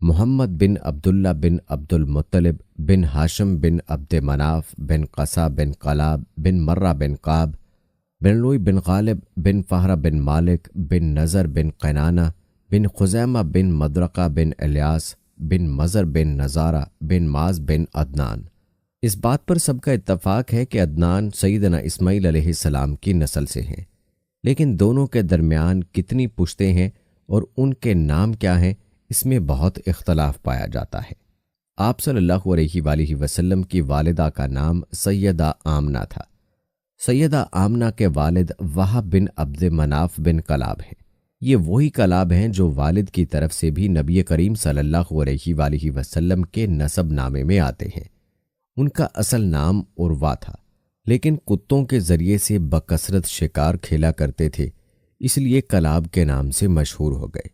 S1: محمد بن عبداللہ بن عبد المطلب بن ہاشم بن عبد مناف بن قصا بن قلاب بن مرہ بن قاب بن لوئی بن غالب بن فہرہ بن مالک بن نظر بن قینانہ بن خزیمہ بن مدرقہ بن الیاس بن مزر بن نظارہ بن ماز بن عدنان۔ اس بات پر سب کا اتفاق ہے کہ عدنان سیدنا اسماعیل علیہ السلام کی نسل سے ہیں، لیکن دونوں کے درمیان کتنی پشتیں ہیں اور ان کے نام کیا ہیں، اس میں بہت اختلاف پایا جاتا ہے۔ آپ صلی اللہ علیہ وآلہ وسلم کی والدہ کا نام سیدہ آمنہ تھا۔ سیدہ آمنہ کے والد وہب بن عبد مناف بن کلاب ہیں۔ یہ وہی کلاب ہیں جو والد کی طرف سے بھی نبی کریم صلی اللہ علیہ وآلہ وسلم کے نسب نامے میں آتے ہیں۔ ان کا اصل نام عروہ تھا، لیکن کتوں کے ذریعے سے بکثرت شکار کھیلا کرتے تھے، اس لیے کلاب کے نام سے مشہور ہو گئے۔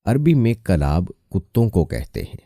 S1: عربی میں کلاب کتوں کو کہتے ہیں۔